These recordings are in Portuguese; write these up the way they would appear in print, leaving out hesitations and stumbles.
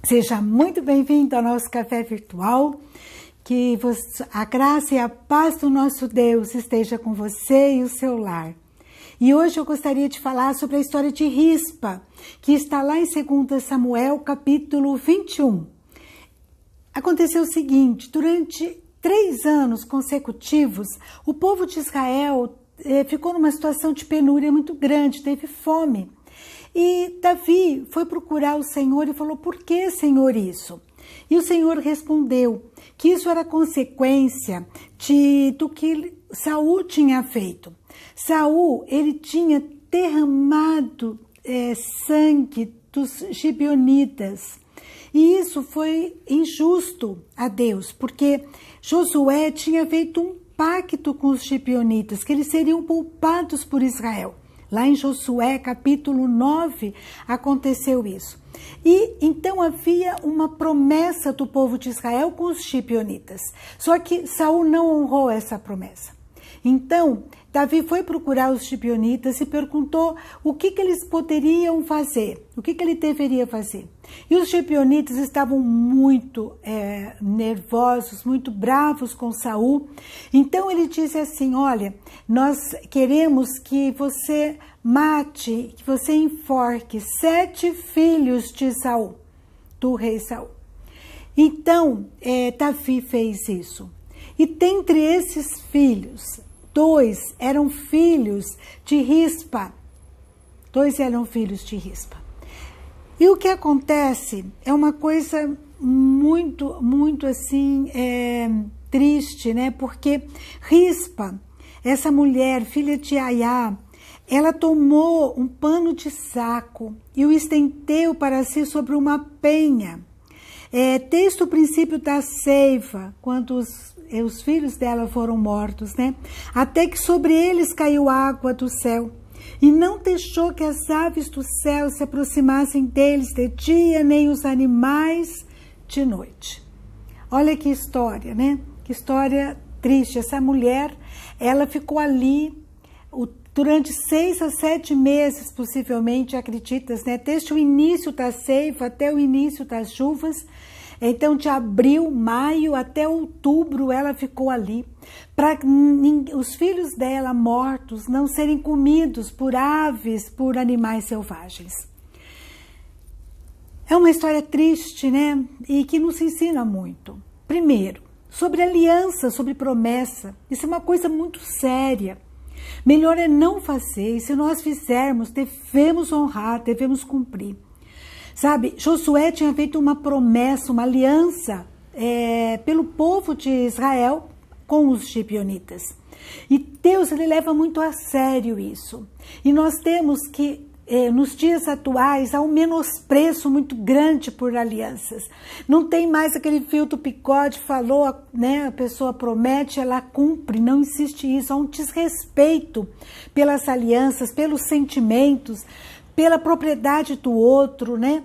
Seja muito bem-vindo ao nosso café virtual, que a graça e a paz do nosso Deus esteja com você e o seu lar. E hoje eu gostaria de falar sobre a história de Rispa, que está lá em 2 Samuel, capítulo 21. Aconteceu o seguinte: durante 3 anos consecutivos, o povo de Israel ficou numa situação de penúria muito grande, teve fome. E Davi foi procurar o Senhor e falou: por que, Senhor, isso? E o Senhor respondeu que isso era consequência do que Saul tinha feito. Saul, ele tinha derramado sangue dos gibeonitas. E isso foi injusto a Deus, porque Josué tinha feito um pacto com os gibeonitas, que eles seriam poupados por Israel. Lá em Josué, capítulo 9, aconteceu isso. E então havia uma promessa do povo de Israel com os gibeonitas. Só que Saul não honrou essa promessa. Então, Davi foi procurar os gibeonitas e perguntou o que eles poderiam fazer, o que ele deveria fazer. E os gibeonitas estavam muito nervosos, muito bravos com Saul. Então ele disse assim: olha, nós queremos que você mate, que você enforque 7 filhos de Saul, do rei Saul. Então Davi fez isso. E dentre esses filhos, 2 eram filhos de Rispa. 2 eram filhos de Rispa. E o que acontece é uma coisa muito, muito assim, triste, né? Porque Rispa, essa mulher, filha de Aiá, ela tomou um pano de saco e o estendeu para si sobre uma penha. Desde o princípio da ceifa, quando os filhos dela foram mortos, né? Até que sobre eles caiu água do céu. E não deixou que as aves do céu se aproximassem deles de dia, nem os animais de noite. Olha que história, né? Que história triste. Essa mulher, ela ficou ali durante 6 a 7 meses, possivelmente, acreditas, né? Desde o início da ceifa até o início das chuvas. Então, de abril, maio até outubro, ela ficou ali, para os filhos dela mortos não serem comidos por aves, por animais selvagens. É uma história triste, né? E que nos ensina muito. Primeiro, sobre aliança, sobre promessa. Isso é uma coisa muito séria. Melhor é não fazer, e se nós fizermos, devemos honrar, devemos cumprir. Sabe, Josué tinha feito uma promessa, uma aliança pelo povo de Israel com os gibeonitas. E Deus, ele leva muito a sério isso. E nós temos que, nos dias atuais, há um menosprezo muito grande por alianças. Não tem mais aquele fio do bigode, falou, né, a pessoa promete, ela cumpre, não existe isso. Há um desrespeito pelas alianças, pelos sentimentos, pela propriedade do outro, né?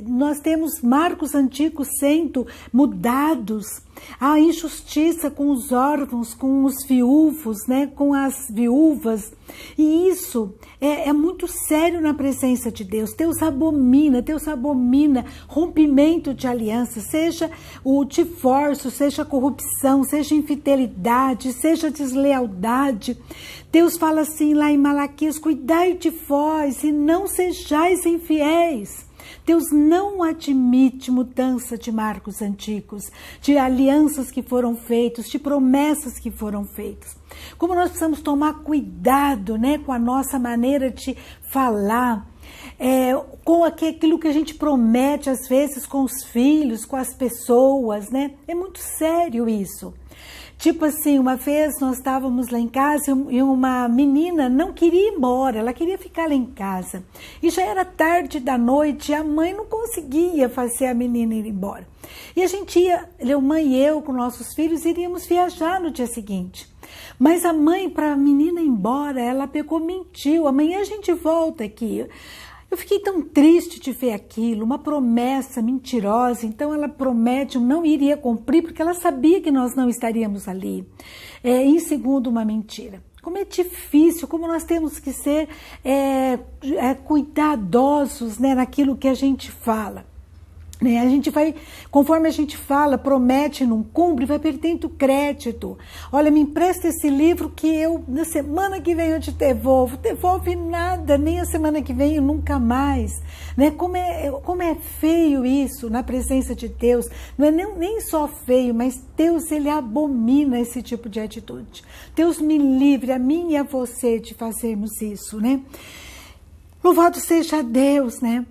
Nós temos marcos antigos sendo mudados, a injustiça com os órfãos, com os viúvos, né? Com as viúvas, e isso é muito sério na presença de Deus. Deus abomina rompimento de aliança, seja o divórcio, seja a corrupção, seja infidelidade, seja deslealdade. Deus fala assim lá em Malaquias: cuidai de vós e não sejais infiéis. Deus não admite mudança de marcos antigos, de alianças que foram feitas, de promessas que foram feitas. Como nós precisamos tomar cuidado, né, com a nossa maneira de falar, com aquilo que a gente promete às vezes com os filhos, com as pessoas, né? É muito sério isso. Tipo assim, uma vez nós estávamos lá em casa e uma menina não queria ir embora, ela queria ficar lá em casa. E já era tarde da noite e a mãe não conseguia fazer a menina ir embora. E a gente ia, a mãe e eu, com nossos filhos, iríamos viajar no dia seguinte. Mas a mãe, para a menina ir embora, ela pegou, mentiu: amanhã a gente volta aqui. Eu fiquei tão triste de ver aquilo, uma promessa mentirosa. Então ela promete, não iria cumprir, porque ela sabia que nós não estaríamos ali. Em segundo, uma mentira. Como é difícil, como nós temos que ser cuidadosos, né, naquilo que a gente fala. né? A gente vai, conforme a gente fala, promete, não cumpre, vai perdendo crédito. Olha, me empresta esse livro que eu, na semana que vem eu te devolvo. Devolve nada, nem a semana que vem, nunca mais. Né? Como é feio isso na presença de Deus. Não é nem só feio, mas Deus, ele abomina esse tipo de atitude. Deus me livre, a mim e a você, de fazermos isso, né? Louvado seja Deus, né?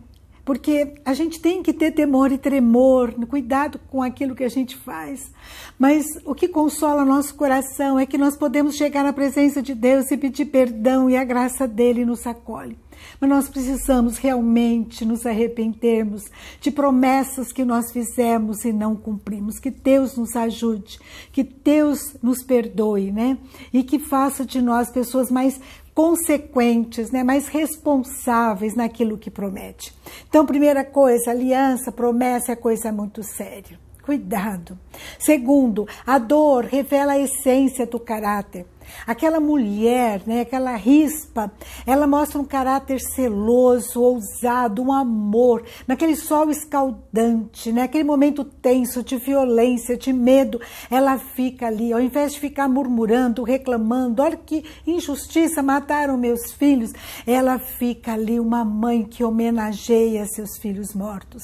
Porque a gente tem que ter temor e tremor, cuidado com aquilo que a gente faz. Mas o que consola nosso coração é que nós podemos chegar na presença de Deus e pedir perdão e a graça dele nos acolhe. Mas nós precisamos realmente nos arrependermos de promessas que nós fizemos e não cumprimos. Que Deus nos ajude, que Deus nos perdoe, né? E que faça de nós pessoas mais consequentes, né, mais responsáveis naquilo que promete. Então, primeira coisa, aliança, promessa é coisa muito séria. Cuidado. Segundo, a dor revela a essência do caráter. Aquela mulher, né, aquela rispa, ela mostra um caráter celoso, ousado, um amor, naquele sol escaldante, né, aquele momento tenso de violência, de medo, ela fica ali, ao invés de ficar murmurando, reclamando, olha que injustiça, mataram meus filhos, ela fica ali, uma mãe que homenageia seus filhos mortos.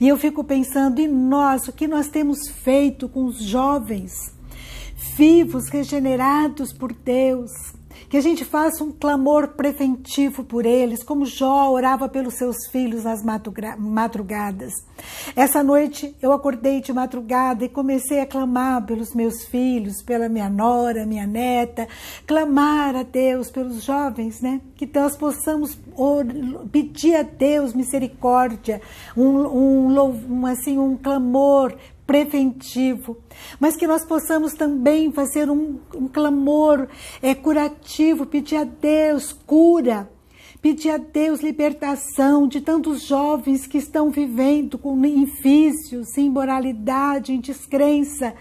E eu fico pensando em nós, o que nós temos feito com os jovens, vivos, regenerados por Deus, que a gente faça um clamor preventivo por eles, como Jó orava pelos seus filhos nas madrugadas. Essa noite eu acordei de madrugada e comecei a clamar pelos meus filhos, pela minha nora, minha neta, clamar a Deus pelos jovens, né? Que nós possamos pedir a Deus misericórdia, um clamor preventivo, mas que nós possamos também fazer um clamor curativo, pedir a Deus cura, pedir a Deus libertação de tantos jovens que estão vivendo em vícios, em imoralidade, em descrença,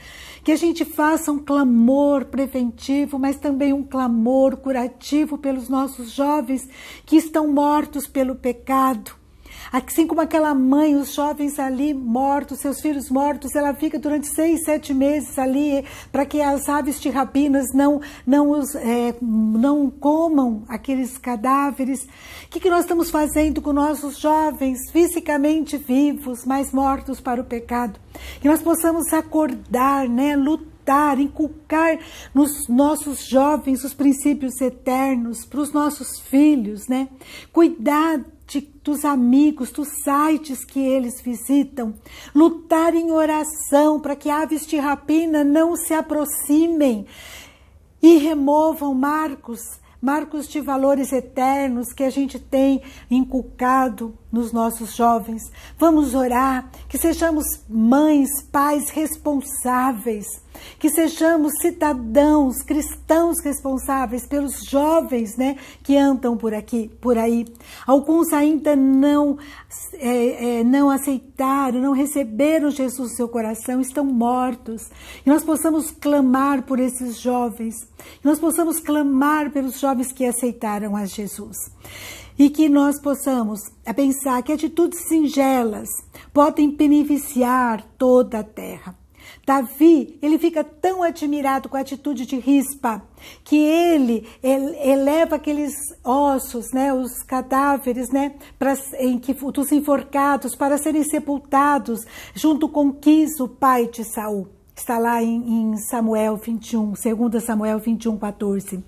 que a gente faça um clamor preventivo, mas também um clamor curativo pelos nossos jovens que estão mortos pelo pecado. Assim como aquela mãe, os jovens ali mortos, seus filhos mortos, ela fica durante 6, 7 meses ali para que as aves de rapinas não comam aqueles cadáveres. O que nós estamos fazendo com nossos jovens fisicamente vivos, mas mortos para o pecado? Que nós possamos acordar, né, lutar, inculcar nos nossos jovens os princípios eternos, para os nossos filhos, né? Cuidar dos amigos, dos sites que eles visitam, lutar em oração para que aves de rapina não se aproximem e removam marcos de valores eternos que a gente tem inculcado nos nossos jovens. Vamos orar, que sejamos mães, pais responsáveis, que sejamos cidadãos, cristãos responsáveis pelos jovens, né, que andam por aí. Alguns ainda não aceitaram, não receberam Jesus no seu coração, estão mortos. E nós possamos clamar por esses jovens, que nós possamos clamar pelos jovens que aceitaram a Jesus. E que nós possamos pensar que atitudes singelas podem beneficiar toda a terra. Davi, ele fica tão admirado com a atitude de Rispa, que ele eleva aqueles ossos, né, os cadáveres, né, dos enforcados, para serem sepultados junto com Quis, o pai de Saul. Está lá em Samuel 21, 2 Samuel 21, 14.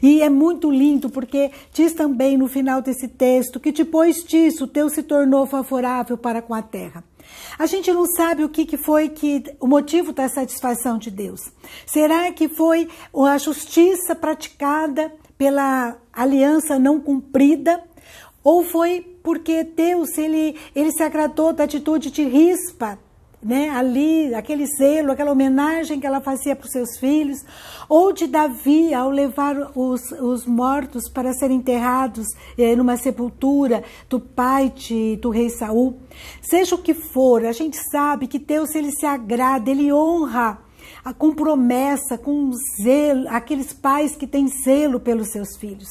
E é muito lindo porque diz também no final desse texto que depois disso Deus se tornou favorável para com a terra. A gente não sabe o que foi o motivo da satisfação de Deus. Será que foi a justiça praticada pela aliança não cumprida? Ou foi porque Deus ele se agradou da atitude de Rispa, né, ali, aquele zelo, aquela homenagem que ela fazia para os seus filhos, ou de Davi ao levar os mortos para serem enterrados numa sepultura do pai do rei Saul. Seja o que for, a gente sabe que Deus ele se agrada, ele honra com promessa, com zelo, aqueles pais que têm zelo pelos seus filhos.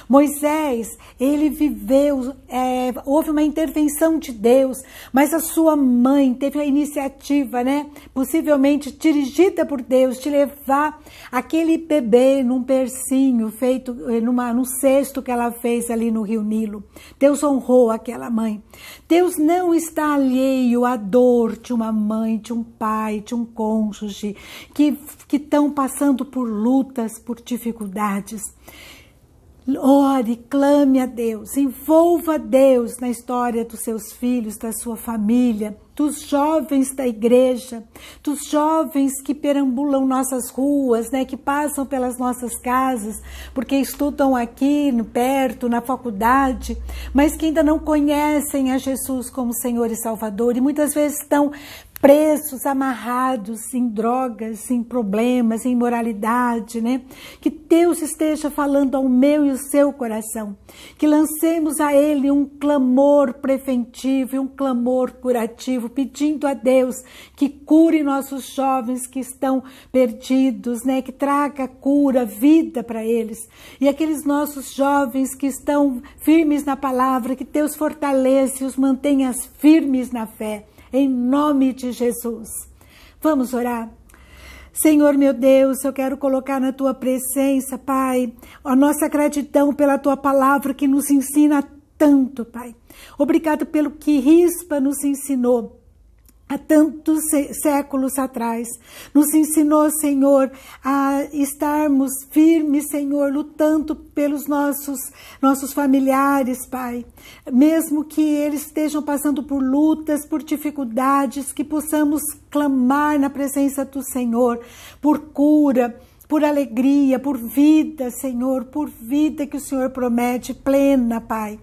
Moisés, ele viveu, houve uma intervenção de Deus, mas a sua mãe teve a iniciativa, né? Possivelmente dirigida por Deus, de levar aquele bebê num bercinho feito num cesto que ela fez ali no Rio Nilo. Deus honrou aquela mãe. Deus não está alheio à dor de uma mãe, de um pai, de um cônjuge, que estão passando por lutas, por dificuldades. Ore, clame a Deus, envolva Deus na história dos seus filhos, da sua família, dos jovens da igreja, dos jovens que perambulam nossas ruas, né, que passam pelas nossas casas, porque estudam aqui perto, na faculdade, mas que ainda não conhecem a Jesus como Senhor e Salvador e muitas vezes estão presos, amarrados em drogas, em problemas, em imoralidade, né? Que Deus esteja falando ao meu e ao seu coração. Que lancemos a Ele um clamor preventivo e um clamor curativo, pedindo a Deus que cure nossos jovens que estão perdidos, né? Que traga cura, vida para eles. E aqueles nossos jovens que estão firmes na palavra, que Deus fortaleça e os mantenha firmes na fé. Em nome de Jesus. Vamos orar? Senhor meu Deus, eu quero colocar na Tua presença, Pai, a nossa gratidão pela Tua palavra que nos ensina tanto, Pai. Obrigado pelo que Rispa nos ensinou há tantos séculos atrás. Nos ensinou, Senhor, a estarmos firmes, Senhor, lutando pelos nossos familiares, Pai. Mesmo que eles estejam passando por lutas, por dificuldades, que possamos clamar na presença do Senhor por cura, por alegria, por vida, Senhor, por vida que o Senhor promete, plena, Pai.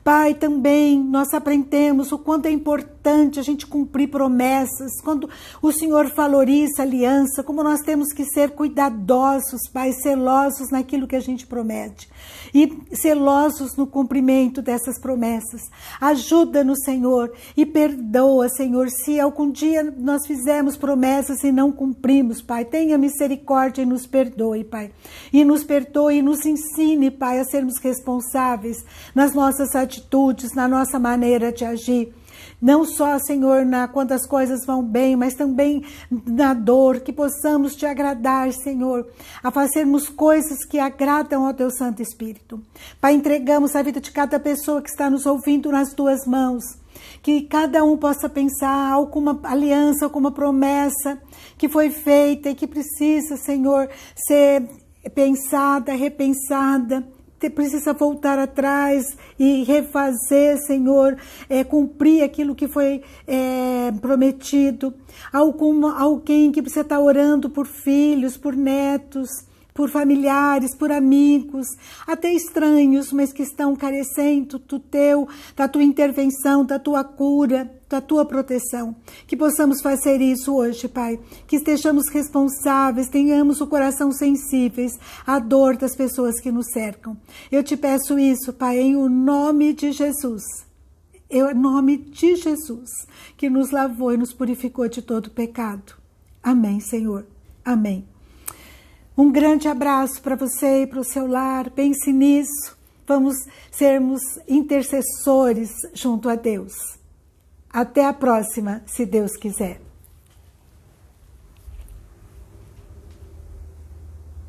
Pai, também nós aprendemos o quanto é importante a gente cumprir promessas, quando o Senhor valoriza a aliança, como nós temos que ser cuidadosos, Pai, celosos naquilo que a gente promete e celosos no cumprimento dessas promessas. Ajuda-nos, Senhor, e perdoa, Senhor, se algum dia nós fizemos promessas e não cumprimos, Pai. Tenha misericórdia e nos perdoe, Pai. E nos perdoe e nos ensine, Pai, a sermos responsáveis nas nossas atitudes, na nossa maneira de agir. Não só, Senhor, quando as coisas vão bem, mas também na dor, que possamos te agradar, Senhor, a fazermos coisas que agradam ao Teu Santo Espírito. Pai, entregamos a vida de cada pessoa que está nos ouvindo nas Tuas mãos. Que cada um possa pensar alguma aliança, alguma promessa que foi feita e que precisa, Senhor, ser pensada, repensada. Precisa voltar atrás e refazer, Senhor, cumprir aquilo que foi prometido. Alguém que precisa estar orando por filhos, por netos, por familiares, por amigos, até estranhos, mas que estão carecendo da tua intervenção, da tua cura, da tua proteção. Que possamos fazer isso hoje, Pai. Que estejamos responsáveis, tenhamos o coração sensíveis à dor das pessoas que nos cercam. Eu te peço isso, Pai, em o nome de Jesus. Em nome de Jesus, que nos lavou e nos purificou de todo pecado. Amém, Senhor. Amém. Um grande abraço para você e para o seu lar. Pense nisso. Vamos sermos intercessores junto a Deus. Até a próxima, se Deus quiser.